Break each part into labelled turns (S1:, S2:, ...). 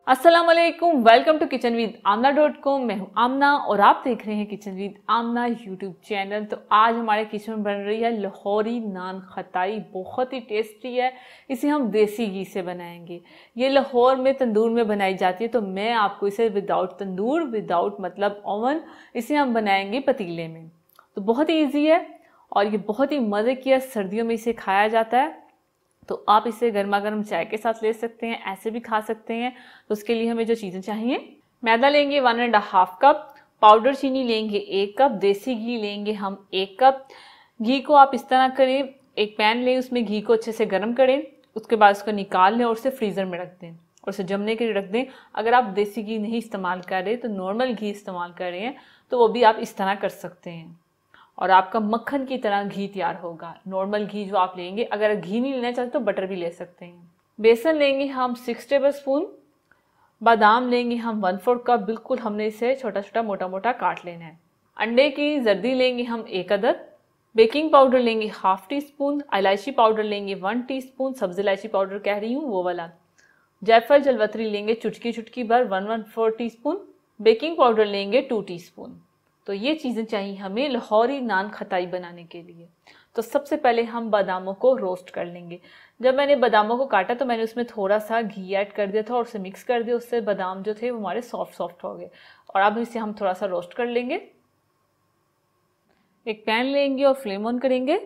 S1: अस्सलाम वालेकुम, welcome to kitchen with आमना.com। मैं हूं आमना और आप देख रहे हैं kitchen with Aamna YouTube channel. तो आज हमारे किचन में बन रही है लाहौरी नान खताई। बहुत ही टेस्टी है। इसे हम देसी घी से बनाएंगे। ये लाहौर में तंदूर में बनाई जाती है, तो मैं आपको इसे विदाउट तंदूर, विदाउट मतलब ओवन, इसे हम बनाएंगे पतीले में। तो बहुत ही ईजी है और ये बहुत ही मज़े की है। सर्दियों में इसे खाया जाता है, तो आप इसे गर्मा गर्म चाय के साथ ले सकते हैं, ऐसे भी खा सकते हैं। तो उसके लिए हमें जो चीज़ें चाहिए, मैदा लेंगे 1.5 कप, पाउडर चीनी लेंगे 1 कप, देसी घी लेंगे हम 1 कप। घी को आप इस तरह करें, एक पैन लें, उसमें घी को अच्छे से गर्म करें, उसके बाद उसको निकाल लें और उसे फ्रीज़र में रख दें और उसे जमने के लिए रख दें। अगर आप देसी घी नहीं इस्तेमाल कर रहे तो नॉर्मल घी इस्तेमाल कर रहे हैं, तो वो भी आप इस तरह कर सकते हैं और आपका मक्खन की तरह घी तैयार होगा। नॉर्मल घी जो आप लेंगे, अगर घी नहीं लेना चाहते तो बटर भी ले सकते हैं। बेसन लेंगे हम 6 टेबलस्पून। बादाम लेंगे हम 1/4 कप। बिल्कुल हमने इसे छोटा छोटा मोटा मोटा काट लेना है। अंडे की जर्दी लेंगे हम 1 अदद। बेकिंग पाउडर लेंगे 1/2 टीस्पून। इलायची पाउडर लेंगे 1 टीस्पून, सब्ज़ इलायची पाउडर कह रही हूँ वो वाला। जायफल जलवतरी लेंगे चुटकी चुटकी भर 1/4 टीस्पून। बेकिंग पाउडर लेंगे 2 टीस्पून। तो ये चीज़ें चाहिए हमें लाहौरी नान खताई बनाने के लिए। तो सबसे पहले हम बादामों को रोस्ट कर लेंगे। जब मैंने बादामों को काटा तो मैंने उसमें थोड़ा सा घी ऐड कर दिया था और उसे मिक्स कर दिया। उससे बादाम जो थे वो हमारे सॉफ्ट सॉफ्ट हो गए। और अब इसे हम थोड़ा सा रोस्ट कर लेंगे। एक पैन लेंगे और फ्लेम ऑन करेंगे।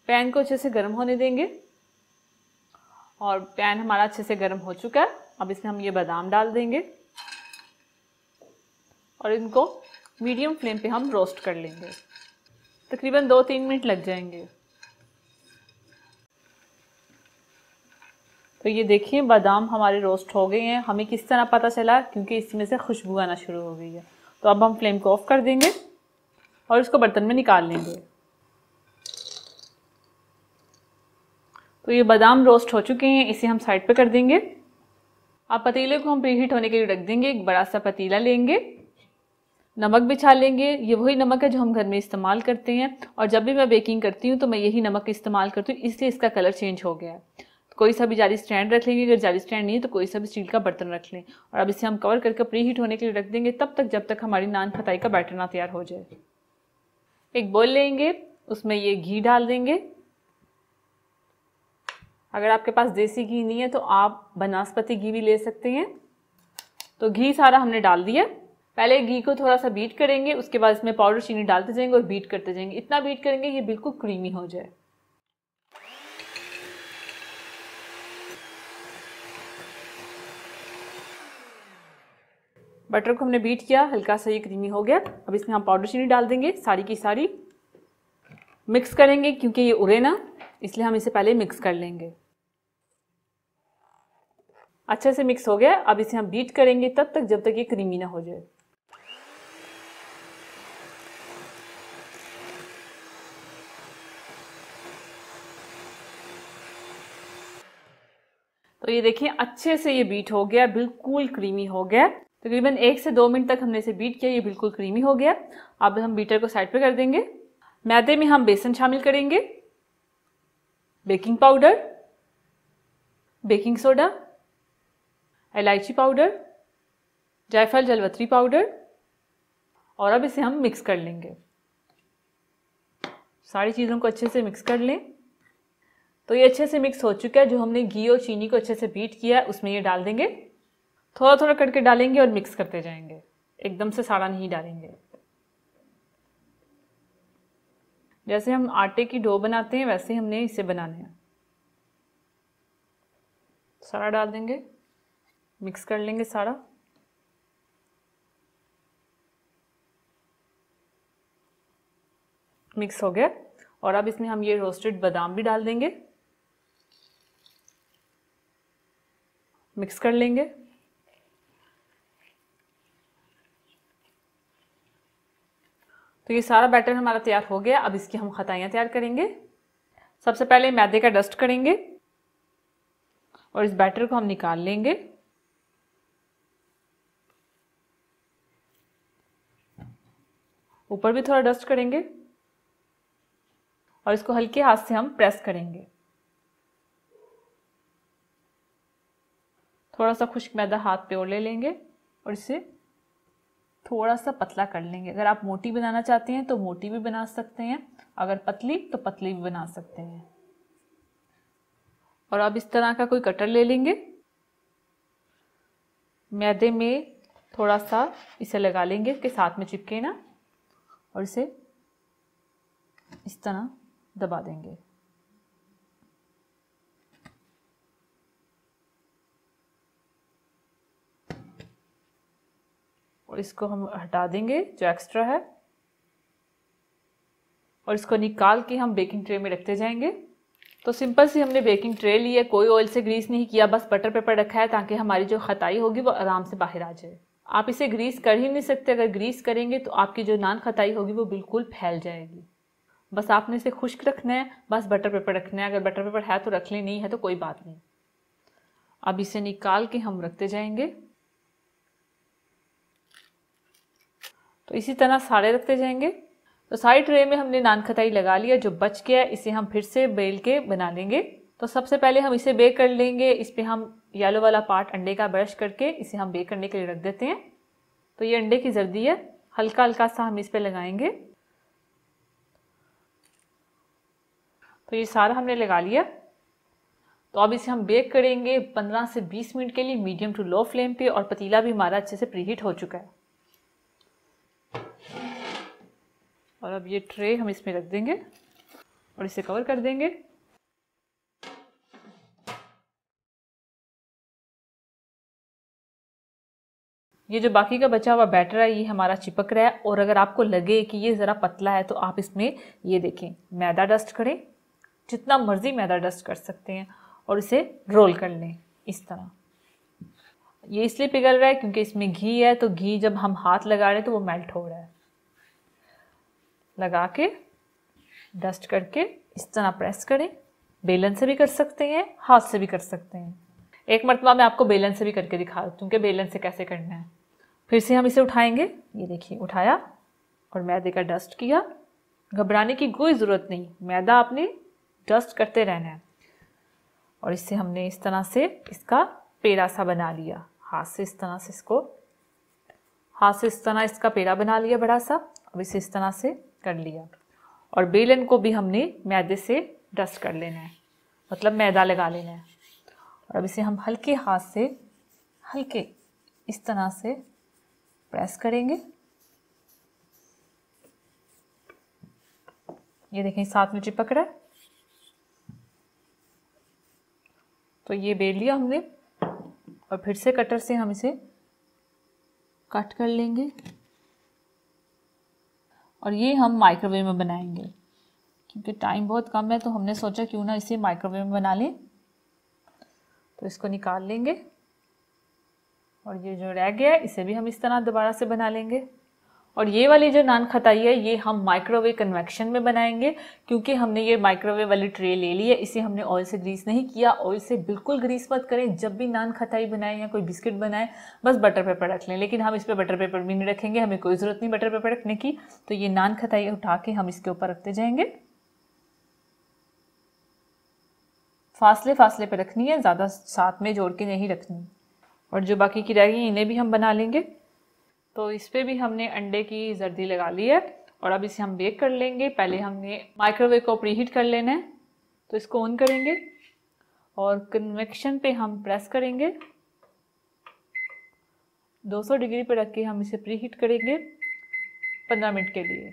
S1: पैन को अच्छे से गर्म होने देंगे और पैन हमारा अच्छे से गर्म हो चुका है। अब इसमें हम ये बादाम डाल देंगे और इनको मीडियम फ्लेम पे हम रोस्ट कर लेंगे। तकरीबन 2-3 मिनट लग जाएंगे। तो ये देखिए बादाम हमारे रोस्ट हो गए हैं। हमें किस तरह पता चला? क्योंकि इसमें से खुशबू आना शुरू हो गई है। तो अब हम फ्लेम को ऑफ कर देंगे और इसको बर्तन में निकाल लेंगे। तो ये बादाम रोस्ट हो चुके हैं, इसे हम साइड पे कर देंगे। अब पतीले को हम प्रीहीट होने के लिए रख देंगे। एक बड़ा सा पतीला लेंगे, नमक बिछा लेंगे। ये वही नमक है जो हम घर में इस्तेमाल करते हैं और जब भी मैं बेकिंग करती हूँ तो मैं यही नमक इस्तेमाल करती हूँ, इसलिए इसका कलर चेंज हो गया है। तो कोई सा भी जाली स्टैंड रख लेंगे, अगर जाली स्टैंड नहीं है तो कोई सा भी स्टील का बर्तन रख लें। और अब इसे हम कवर करके प्री हीट होने के लिए रख देंगे, तब तक जब तक हमारी नान खताई का बैटर ना तैयार हो जाए। एक बोल लेंगे, उसमें ये घी डाल देंगे। अगर आपके पास देसी घी नहीं है तो आप बनास्पति घी भी ले सकते हैं। तो घी सारा हमने डाल दिया। पहले घी को थोड़ा सा बीट करेंगे, उसके बाद इसमें पाउडर चीनी डालते जाएंगे और बीट करते जाएंगे। इतना बीट करेंगे ये बिल्कुल क्रीमी हो जाए। बटर को हमने बीट किया, हल्का सा ये क्रीमी हो गया। अब इसमें हम पाउडर चीनी डाल देंगे सारी की सारी। मिक्स करेंगे क्योंकि ये उड़े ना, इसलिए हम इसे पहले मिक्स कर लेंगे। अच्छे से मिक्स हो गया। अब इसे हम बीट करेंगे तब तक जब तक ये क्रीमी ना हो जाए। तो ये देखिए अच्छे से ये बीट हो गया, बिल्कुल क्रीमी हो गया। तकरीबन 1 से 2 मिनट तक हमने इसे बीट किया, ये बिल्कुल क्रीमी हो गया। अब हम बीटर को साइड पे कर देंगे। मैदे में हम बेसन शामिल करेंगे, बेकिंग पाउडर, बेकिंग सोडा, इलायची पाउडर, जायफल जलवतरी पाउडर और अब इसे हम मिक्स कर लेंगे। सारी चीज़ों को अच्छे से मिक्स कर लें। तो ये अच्छे से मिक्स हो चुका है। जो हमने घी और चीनी को अच्छे से बीट किया है उसमें ये डाल देंगे। थोड़ा थोड़ा करके डालेंगे और मिक्स करते जाएंगे, एकदम से सारा नहीं डालेंगे। जैसे हम आटे की डो बनाते हैं वैसे हमने इसे बनाना है। सारा डाल देंगे, मिक्स कर लेंगे सारा। मिक्स हो गया और अब इसमें हम ये रोस्टेड बादाम भी डाल देंगे, मिक्स कर लेंगे। तो ये सारा बैटर हमारा तैयार हो गया। अब इसकी हम खताइयाँ तैयार करेंगे। सबसे पहले मैदे का डस्ट करेंगे और इस बैटर को हम निकाल लेंगे। ऊपर भी थोड़ा डस्ट करेंगे और इसको हल्के हाथ से हम प्रेस करेंगे। थोड़ा सा खुश्क मैदा हाथ पे और ले लेंगे और इसे थोड़ा सा पतला कर लेंगे। अगर आप मोटी बनाना चाहते हैं तो मोटी भी बना सकते हैं, अगर पतली तो पतली भी बना सकते हैं। और अब इस तरह का कोई कटर ले लेंगे, मैदे में थोड़ा सा इसे लगा लेंगे कि साथ में चिपके ना, और इसे इस तरह दबा देंगे। और इसको हम हटा देंगे जो एक्स्ट्रा है, और इसको निकाल के हम बेकिंग ट्रे में रखते जाएंगे। तो सिंपल सी हमने बेकिंग ट्रे ली है, कोई ऑयल से ग्रीस नहीं किया, बस बटर पेपर रखा है ताकि हमारी जो खताई होगी वो आराम से बाहर आ जाए। आप इसे ग्रीस कर ही नहीं सकते, अगर ग्रीस करेंगे तो आपकी जो नान खताई होगी वो बिल्कुल फैल जाएगी। बस आपने इसे खुश्क रखना है, बस बटर पेपर रखना है। अगर बटर पेपर है तो रख लें, नहीं है तो कोई बात नहीं। अब इसे निकाल के हम रखते जाएंगे। तो इसी तरह सारे रखते जाएंगे। तो सारी ट्रे में हमने नान खताई लगा लिया, जो बच गया इसे हम फिर से बेल के बना लेंगे। तो सबसे पहले हम इसे बेक कर लेंगे। इस पे हम येलो वाला पार्ट अंडे का ब्रश करके इसे हम बेक करने के लिए रख देते हैं। तो ये अंडे की जर्दी है, हल्का हल्का सा हम इस पे लगाएंगे। तो ये सारा हमने लगा लिया। तो अब इसे हम बेक करेंगे 15 से 20 मिनट के लिए मीडियम टू लो फ्लेम पे, और पतीला भी हमारा अच्छे से प्रीहीट हो चुका है। और अब ये ट्रे हम इसमें रख देंगे और इसे कवर कर देंगे। ये जो बाकी का बचा हुआ बैटर है ये हमारा चिपक रहा है, और अगर आपको लगे कि ये ज़रा पतला है तो आप इसमें ये देखें मैदा डस्ट करें, जितना मर्जी मैदा डस्ट कर सकते हैं, और इसे रोल कर लें इस तरह। ये इसलिए पिघल रहा है क्योंकि इसमें घी है, तो घी जब हम हाथ लगा रहे हैं तो वो मेल्ट हो रहा है। लगा के डस्ट करके इस तरह प्रेस करें। बेलन से भी कर सकते हैं, हाथ से भी कर सकते हैं। एक मरतबा मैं आपको बेलन से भी करके दिखा दूँ क्योंकि बेलन से कैसे करना है। फिर से हम इसे उठाएंगे, ये देखिए उठाया और मैदे का डस्ट किया। घबराने की कोई ज़रूरत नहीं, मैदा आपने डस्ट करते रहना है। और इससे हमने इस तरह से इसका पेड़ा सा बना लिया, हाथ से इस तरह से इसका पेड़ा बना लिया बड़ा सा। अब इसे इस तरह से कर लिया, और बेलन को भी हमने मैदे से डस्ट कर लेना है, मतलब मैदा लगा लेना है। और अब इसे हम हल्के हाथ से हल्के इस तरह से प्रेस करेंगे। ये देखें साथ में चिपक रहा है। तो ये बेल लिया हमने, और फिर से कटर से हम इसे कट कर लेंगे। और ये हम माइक्रोवेव में बनाएंगे क्योंकि टाइम बहुत कम है, तो हमने सोचा क्यों ना इसे माइक्रोवेव में बना लें। तो इसको निकाल लेंगे, और ये जो रह गया है इसे भी हम इस तरह दोबारा से बना लेंगे। और ये वाली जो नान खताई है ये हम माइक्रोवेव कन्वेक्शन में बनाएंगे, क्योंकि हमने ये माइक्रोवेव वाली ट्रे ले ली है। इसे हमने ऑयल से ग्रीस नहीं किया। ऑयल से बिल्कुल ग्रीस मत करें, जब भी नान खताई बनाएं या कोई बिस्किट बनाएं बस बटर पेपर रख लें। लेकिन हम इस पर बटर पेपर भी नहीं रखेंगे, हमें कोई ज़रूरत नहीं बटर पेपर रखने की। तो ये नान खताई उठा के हम इसके ऊपर रखते जाएंगे। फासले फासले पे रखनी है, ज़्यादा साथ में जोड़ के नहीं रखनी। और जो बाकी की रह गई इन्हें भी हम बना लेंगे। तो इस पर भी हमने अंडे की जर्दी लगा ली है, और अब इसे हम बेक कर लेंगे। पहले हमने माइक्रोवेव को प्रीहीट कर लेना है। तो इसको ऑन करेंगे और कन्वेक्शन पे हम प्रेस करेंगे। 200 डिग्री पे रख के हम इसे प्रीहीट करेंगे 15 मिनट के लिए।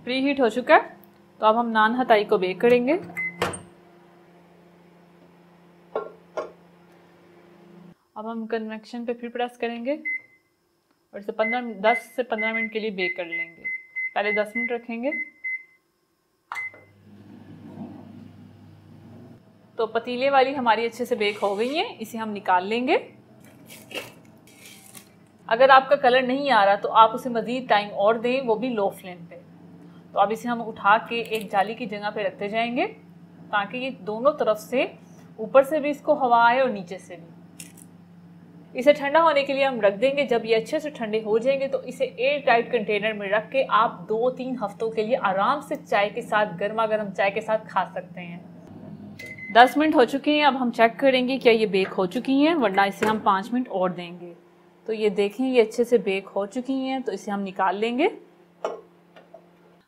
S1: प्रीहीट हो चुका है। तो अब हम नान खताई को बेक करेंगे। अब हम कन्वेक्शन पे फिर प्रेस करेंगे और इसे 10 से 15 मिनट के लिए बेक कर लेंगे। पहले 10 मिनट रखेंगे। तो पतीले वाली हमारी अच्छे से बेक हो गई है, इसे हम निकाल लेंगे। अगर आपका कलर नहीं आ रहा तो आप उसे मज़ीद टाइम और दें, वो भी लो फ्लेम पे। तो अब इसे हम उठा के एक जाली की जगह पे रखते जाएंगे ताकि ये दोनों तरफ से, ऊपर से भी इसको हवा आए और नीचे से भी। इसे ठंडा होने के लिए हम रख देंगे। जब ये अच्छे से ठंडे हो जाएंगे तो इसे एयर टाइट कंटेनर में रख के आप 2-3 हफ्तों के लिए आराम से चाय के साथ, गर्मा गर्म चाय के साथ खा सकते हैं। 10 मिनट हो चुके हैं। अब हम चेक करेंगे क्या ये बेक हो चुकी हैं, वरना इसे हम 5 मिनट और देंगे। तो ये देखें ये अच्छे से बेक हो चुकी हैं, तो इसे हम निकाल लेंगे।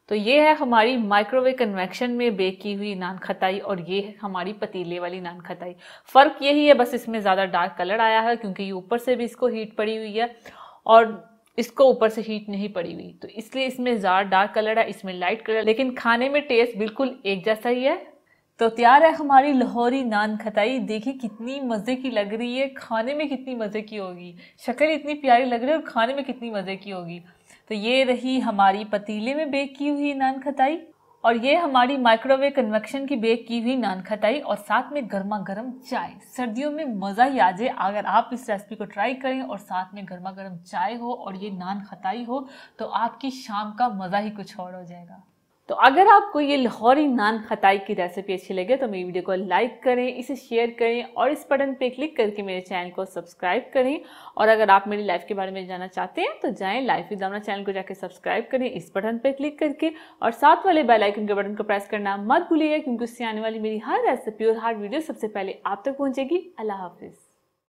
S1: तो ये है हमारी माइक्रोवेव कन्वेक्शन में बेक की हुई नान खताई और ये है हमारी पतीले वाली नान खताई। फ़र्क यही है बस इसमें ज़्यादा डार्क कलर आया है क्योंकि ये ऊपर से भी इसको हीट पड़ी हुई है और इसको ऊपर से हीट नहीं पड़ी हुई, तो इसलिए इसमें ज़्यादा डार्क कलर है, इसमें लाइट कलर, लेकिन खाने में टेस्ट बिल्कुल एक जैसा ही है। तो तैयार है हमारी लाहौरी नान खताई। देखिए कितनी मज़े की लग रही है, खाने में कितनी मज़े की होगी, शक्ल इतनी प्यारी लग रही है और खाने में कितनी मज़े की होगी। तो ये रही हमारी पतीले में बेक की हुई नान खताई और ये हमारी माइक्रोवेव कन्वेक्शन की बेक की हुई नान खताई और साथ में गर्मा गर्म चाय। सर्दियों में मज़ा ही आ जाए अगर आप इस रेसिपी को ट्राई करें और साथ में गर्मा गर्म चाय हो और ये नान खताई हो, तो आपकी शाम का मज़ा ही कुछ और हो जाएगा। तो अगर आपको ये लाहौरी नान खताई की रेसिपी अच्छी लगे तो मेरी वीडियो को लाइक करें, इसे शेयर करें और इस बटन पे क्लिक करके मेरे चैनल को सब्सक्राइब करें। और अगर आप मेरी लाइफ के बारे में जानना चाहते हैं तो जाएं लाइफ विद आमना चैनल को जाकर सब्सक्राइब करें इस बटन पे क्लिक करके, और साथ वाले बेल आइकन के बटन को प्रेस करना मत भूलिएगा क्योंकि उससे आने वाली मेरी हर रेसिपी और हर वीडियो सबसे पहले आप तक पहुँचेगी। अल्लाह हाफिज़।